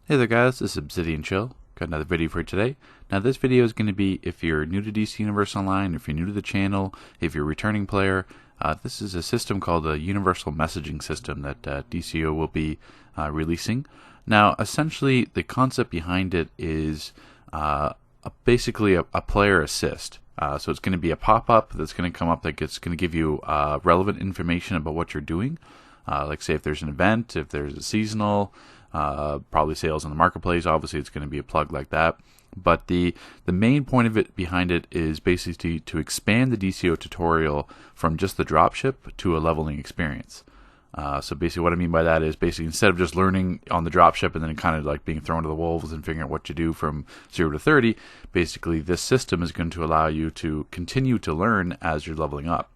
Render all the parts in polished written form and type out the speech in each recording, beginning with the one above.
Hey there guys, this is Obsidian Chill. Got another video for you today. Now this video is going to be if you're new to DC Universe Online, if you're new to the channel, if you're a returning player. This is a system called a Universal Messaging System that DCUO will be releasing. Now essentially the concept behind it is basically a player assist. So it's going to be a pop-up that's going to come up that's going to give you relevant information about what you're doing. Like say if there's an event, if there's a seasonal, probably sales in the marketplace. Obviously it's going to be a plug like that, but the main point of it behind it is basically to expand the DCUO tutorial from just the dropship to a leveling experience. So basically what I mean by that is basically instead of just learning on the dropship and then kind of like being thrown to the wolves and figuring out what to do from 0 to 30, basically this system is going to allow you to continue to learn as you're leveling up.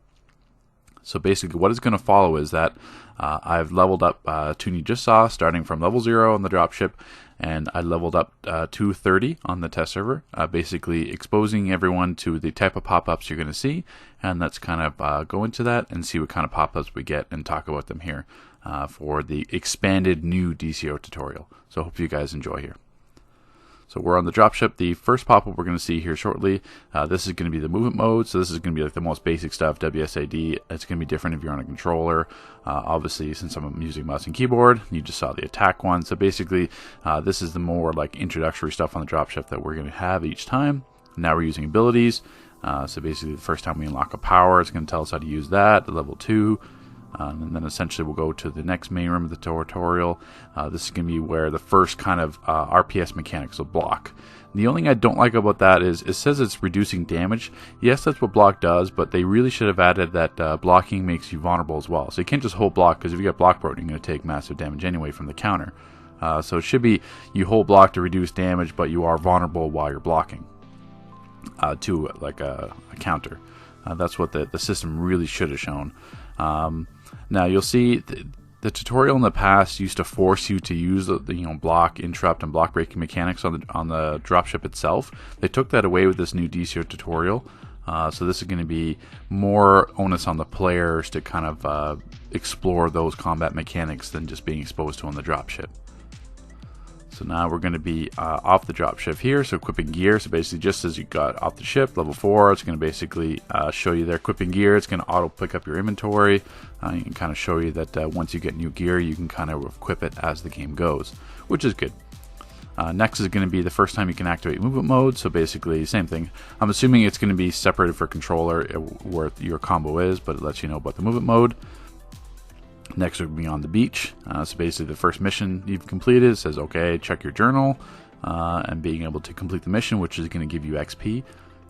So basically what is going to follow is that I've leveled up Toon you just saw, starting from level 0 on the dropship, and I leveled up to 30 on the test server, basically exposing everyone to the type of pop-ups you're going to see, and let's kind of go into that and see what kind of pop-ups we get and talk about them here for the expanded new DCUO tutorial. So I hope you guys enjoy here. So we're on the dropship. The first pop-up we're going to see here shortly, this is going to be the movement mode. So this is going to be like the most basic stuff, WSAD. It's going to be different if you're on a controller. Obviously, since I'm using mouse and keyboard, you just saw the attack one. So basically, this is the more like introductory stuff on the dropship that we're going to have each time. Now we're using abilities. So basically, the first time we unlock a power, it's going to tell us how to use that at level 2. And then essentially we'll go to the next main room of the tutorial. This is going to be where the first kind of RPS mechanics will block. The only thing I don't like about that is it says it's reducing damage. Yes, that's what block does, but they really should have added that blocking makes you vulnerable as well. So you can't just hold block, because if you get block broken, you're going to take massive damage anyway from the counter. So it should be you hold block to reduce damage, but you are vulnerable while you're blocking to like a counter. That's what the system really should have shown. Now you'll see the tutorial in the past used to force you to use the block, interrupt, and block breaking mechanics on the dropship itself. They took that away with this new DCUO tutorial. So this is going to be more onus on the players to kind of explore those combat mechanics than just being exposed to on the dropship. So now we're going to be off the dropship here, so equipping gear. So basically just as you got off the ship, level 4, it's going to basically show you there equipping gear. It's going to auto pick up your inventory. You can kind of show you that once you get new gear, you can kind of equip it as the game goes, which is good. Next is going to be the first time you can activate movement mode. So basically same thing. I'm assuming it's going to be separated for controller where your combo is, but it lets you know about the movement mode. Next we'll be on the beach. So basically the first mission you've completed, it says okay, check your journal, and being able to complete the mission, which is going to give you XP,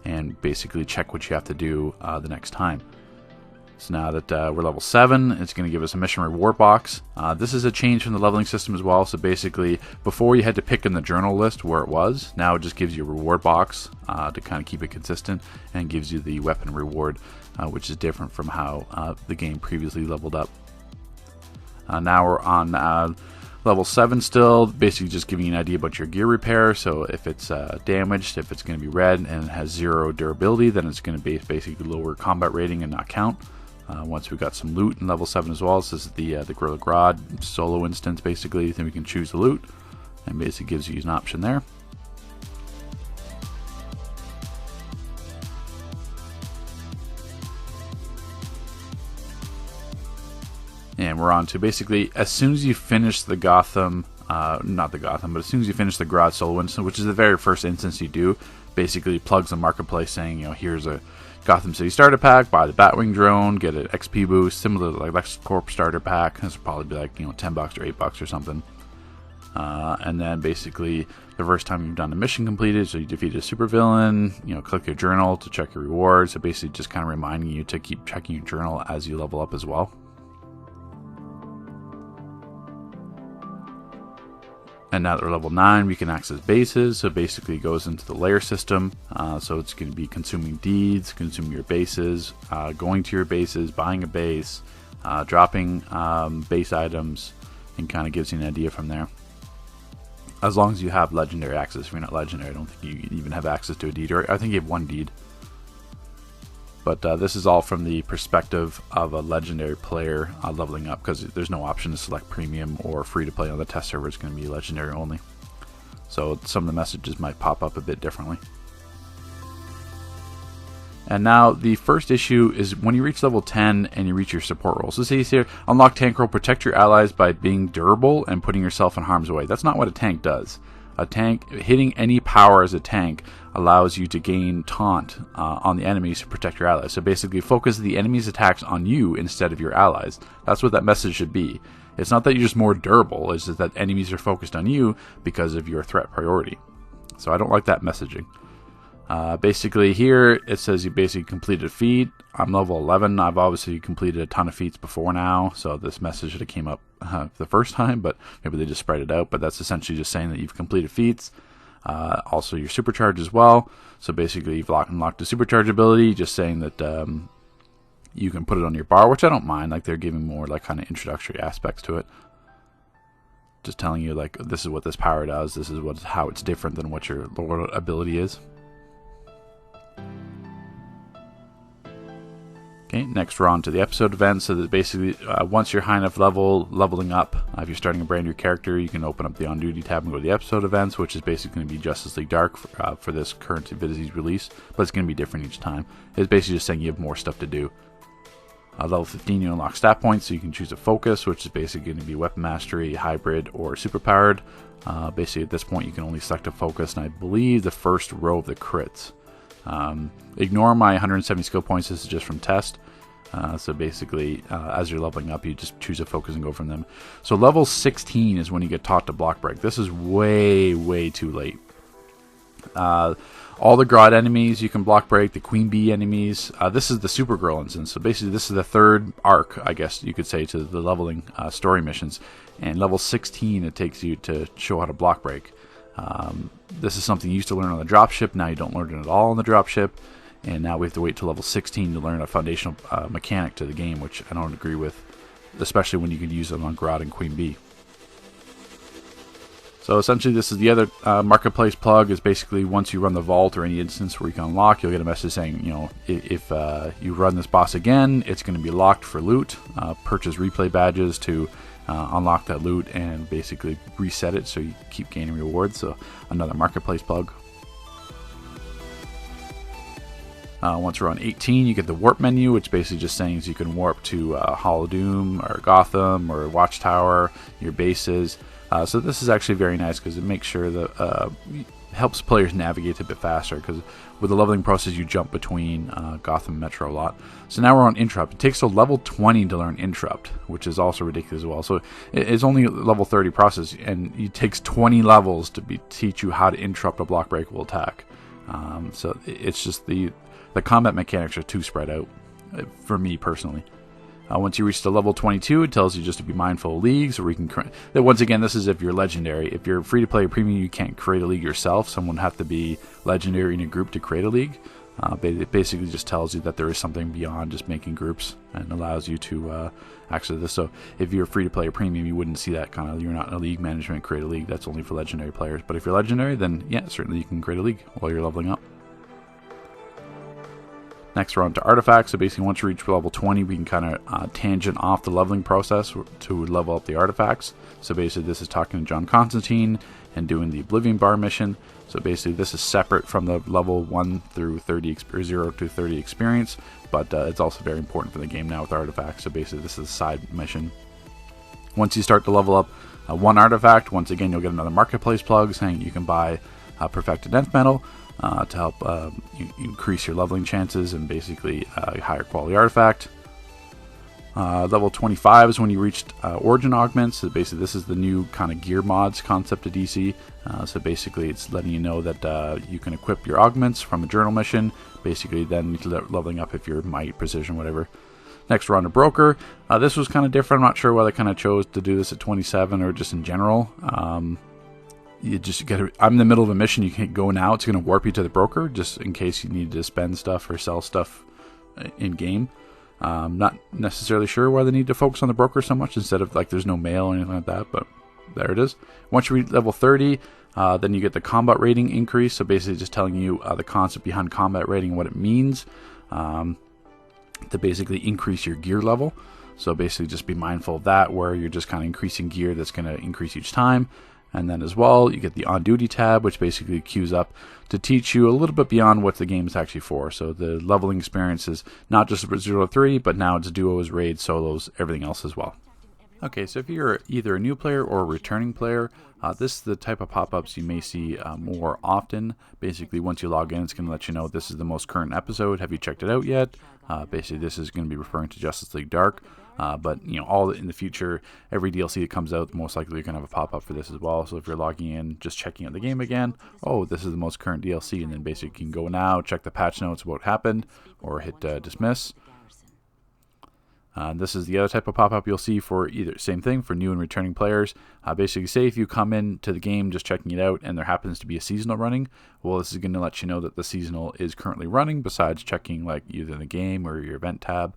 and basically check what you have to do the next time. So now that we're level 7, it's going to give us a mission reward box. This is a change from the leveling system as well. So basically before you had to pick in the journal list where it was, now it just gives you a reward box to kind of keep it consistent, and gives you the weapon reward, which is different from how the game previously leveled up. Now we're on level 7 still, basically just giving you an idea about your gear repair. So if it's damaged, if it's going to be red and it has 0 durability, then it's going to be basically lower combat rating and not count. Once we've got some loot in level 7 as well, so this is the Gorilla Grodd solo instance basically, then we can choose the loot, and basically gives you an option there. And we're on to basically as soon as you finish the Gotham, not the Gotham, but as soon as you finish the Grodd solo instance, which is the very first instance you do, basically plugs the marketplace saying, here's a Gotham City starter pack, buy the Batwing drone, get an XP boost, similar to like LexCorp starter pack. This would probably be like $10 or $8 or something. And then basically the first time you've done a mission completed, so you defeated a supervillain, click your journal to check your rewards. So basically just kind of reminding you to keep checking your journal as you level up as well. And now that we're level 9, we can access bases. So basically it goes into the layer system. So it's going to be consuming deeds, consuming your bases, going to your bases, buying a base, dropping base items, and kind of gives you an idea from there. as long as you have legendary access. If you're not legendary, I don't think you even have access to a deed, or I think you have one deed. But this is all from the perspective of a legendary player leveling up, because there's no option to select premium or free to play on the test server. It's going to be legendary only. So some of the messages might pop up a bit differently. And now the first issue is when you reach level 10 and you reach your support role. So it says here, unlock tank role, protect your allies by being durable and putting yourself in harm's way. That's not what a tank does. A tank, hitting any power as a tank, allows you to gain taunt on the enemies to protect your allies. So basically focus the enemy's attacks on you instead of your allies. That's what that message should be. It's not that you're just more durable, it's just that enemies are focused on you because of your threat priority. So I don't like that messaging. Basically here it says you basically completed a feat. I'm level 11. I've obviously completed a ton of feats before now, so this message should have came up the first time, but maybe they just spread it out. But that's essentially just saying that you've completed feats. Also your supercharge as well. So basically you've unlocked the supercharge ability, just saying that you can put it on your bar, which I don't mind. Like they're giving more like kind of introductory aspects to it. Just telling you like this is what this power does. This is how it's different than what your Lord ability is. Okay, next we're on to the episode events. So that basically, once you're high enough leveling up, if you're starting a brand new character, you can open up the on duty tab and go to the episode events, which is basically going to be Justice League Dark for this current Division's release, but it's going to be different each time. It's basically just saying you have more stuff to do. Level 15, you unlock stat points, so you can choose a focus, which is basically going to be weapon mastery, hybrid, or superpowered. Basically, at this point, you can only select a focus, and I believe the first row of the crits. Ignore my 170 skill points. This is just from test. So basically, as you're leveling up, you just choose a focus and go from them. So level 16 is when you get taught to block break. This is way too late. All the Grodd enemies you can block break. The Queen Bee enemies. This is the Supergirl instance. So basically, this is the third arc, I guess you could say, to the leveling story missions. And level 16, it takes you to show how to block break. This is something you used to learn on the dropship. Now you don't learn it at all on the dropship, and now we have to wait till level 16 to learn a foundational mechanic to the game, which I don't agree with, especially when you could use it on Grodd and Queen Bee. So essentially this is the other marketplace plug. Is basically once you run the vault or any instance where you can unlock, you'll get a message saying, you know, if you run this boss again, it's going to be locked for loot. Purchase replay badges to unlock that loot and basically reset it so you keep gaining rewards. So another marketplace plug. Once we're on 18, you get the Wort Menu, which basically just saying you can warp to Hollow Doom or Gotham or Watchtower, your bases. So this is actually very nice because it makes sure that helps players navigate a bit faster, because with the leveling process you jump between Gotham and Metro a lot. So now we're on Interrupt. It takes till level 20 to learn Interrupt, which is also ridiculous as well. So it's only a level 30 process, and it takes 20 levels to teach you how to interrupt a block breakable attack. So it's just the combat mechanics are too spread out for me personally. Once you reach the level 22, it tells you just to be mindful of leagues, or you can once again, this is if you're legendary. If you're free to play or premium, you can't create a league yourself. Someone would have to be legendary in a group to create a league. It basically just tells you that there is something beyond just making groups, and allows you to access this. So if you're free to play or premium, you wouldn't see that kind of, you're not in a league management, create a league. That's only for legendary players. But if you're legendary, then yeah, certainly you can create a league while you're leveling up. Next, we're on to artifacts. So basically, once you reach level 20, we can kind of tangent off the leveling process to level up the artifacts. So basically, this is talking to John Constantine and doing the Oblivion Bar mission. So basically, this is separate from the level 1 through 30 or 0 to 30 experience, but it's also very important for the game now with artifacts. So basically, this is a side mission. Once you start to level up one artifact, once again, you'll get another marketplace plug saying you can buy Perfected Nth Metal to help increase your leveling chances, and basically a higher quality artifact. Level 25 is when you reached Origin Augments. So basically this is the new kind of gear mods concept of DC. So basically it's letting you know that you can equip your augments from a journal mission, basically then leveling up if you're might, precision, whatever. Next we're on to Broker. This was kind of different. I'm not sure why they kind of chose to do this at 27 or just in general. You just get I'm in the middle of a mission, you can't go now. It's going to warp you to the broker just in case you need to spend stuff or sell stuff in game. Not necessarily sure why they need to focus on the broker so much instead of like there's no mail or anything like that, but There it is. Once you reach level 30, then you get the combat rating increase. So basically just telling you the concept behind combat rating and what it means to basically increase your gear level. So basically just be mindful of that, where you're just kind of increasing gear that's going to increase each time. And then as well, you get the On Duty tab, which basically queues up to teach you a little bit beyond what the game is actually for. So the leveling experience is not just 0 to 3, but now it's duos, raids, solos, everything else as well. Okay, so if you're either a new player or a returning player, this is the type of pop-ups you may see more often. Basically, once you log in, it's going to let you know this is the most current episode. Have you checked it out yet? Basically, this is going to be referring to Justice League Dark. But all in the future, every DLC that comes out, most likely you're going to have a pop-up for this as well. So if you're logging in, just checking out the game again, oh, this is the most current DLC, and then basically you can go now, check the patch notes of what happened, or hit dismiss. This is the other type of pop-up you'll see for either same thing for new and returning players. Basically, say if you come into the game just checking it out and there happens to be a seasonal running, well, this is going to let you know that the seasonal is currently running, besides checking like either the game or your event tab.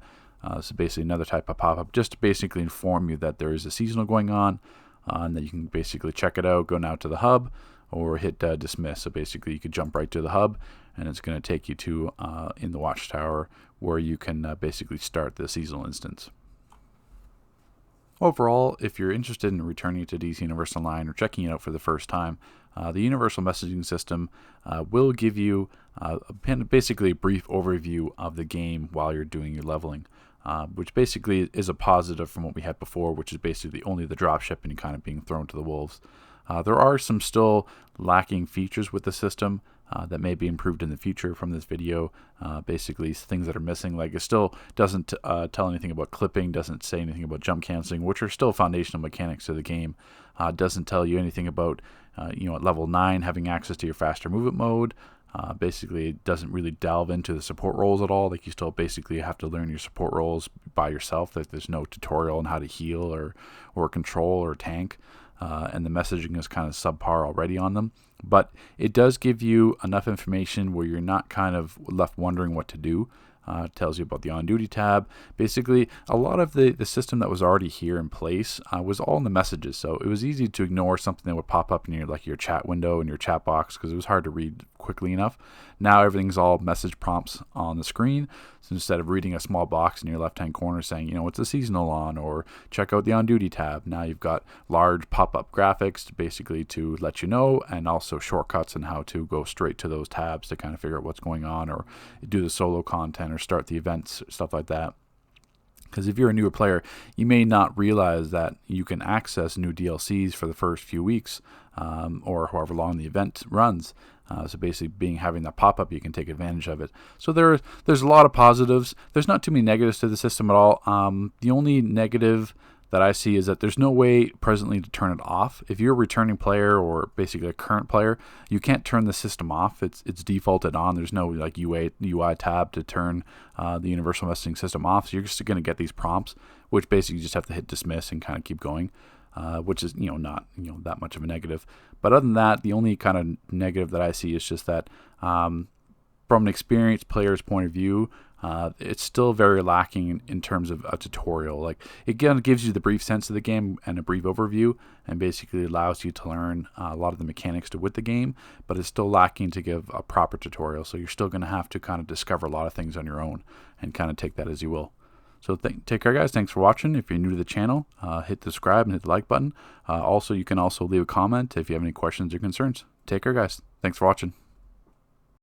So basically another type of pop-up just to basically inform you that there is a seasonal going on, and then you can basically check it out, go now to the hub, or hit dismiss. So basically you could jump right to the hub, and it's going to take you to in the Watchtower, where you can basically start the seasonal instance. Overall, if you're interested in returning to DC Universe Online or checking it out for the first time, the Universal Messaging System will give you basically a brief overview of the game while you're doing your leveling, which basically is a positive from what we had before, which is basically only the dropship and kind of being thrown to the wolves. There are some still lacking features with the system that may be improved in the future from this video. Basically things that are missing, like it still doesn't tell anything about clipping, doesn't say anything about jump canceling, which are still foundational mechanics of the game. Doesn't tell you anything about at level 9 having access to your faster movement mode. Basically it doesn't really delve into the support roles at all. Like you still basically have to learn your support roles by yourself. Like there's no tutorial on how to heal or control or tank. And the messaging is kind of subpar already on them. But it does give you enough information where you're not kind of left wondering what to do. It tells you about the On Duty tab. Basically, a lot of the system that was already here in place was all in the messages. So it was easy to ignore something that would pop up in your chat window and your chat box, because it was hard to read quickly enough. Now everything's all message prompts on the screen. So instead of reading a small box in your left-hand corner saying, what's the seasonal on, or check out the On Duty tab, now you've got large pop-up graphics to let you know, and also shortcuts on how to go straight to those tabs to kind of figure out what's going on, or do the solo content, or start the events, stuff like that. Because if you're a newer player, you may not realize that you can access new DLCs for the first few weeks, or however long the event runs. So basically having that pop-up, you can take advantage of it. So there's a lot of positives. There's not too many negatives to the system at all. The only negative that I see is that there's no way presently to turn it off. If you're a returning player or basically a current player, you can't turn the system off. It's defaulted on. There's no UI tab to turn the Universal Messaging System off. So you're just going to get these prompts, which basically you just have to hit dismiss and kind of keep going. Which is not that much of a negative. But other than that, the only kind of negative that I see is just that from an experienced player's point of view, it's still very lacking in terms of a tutorial. Like it gives you the brief sense of the game and a brief overview, and basically allows you to learn a lot of the mechanics with the game, but it's still lacking to give a proper tutorial. So you're still going to have to kind of discover a lot of things on your own and kind of take that as you will. So take care, guys. Thanks for watching. If you're new to the channel, hit the subscribe and hit the like button. Also, you can also leave a comment if you have any questions or concerns. Take care, guys. Thanks for watching.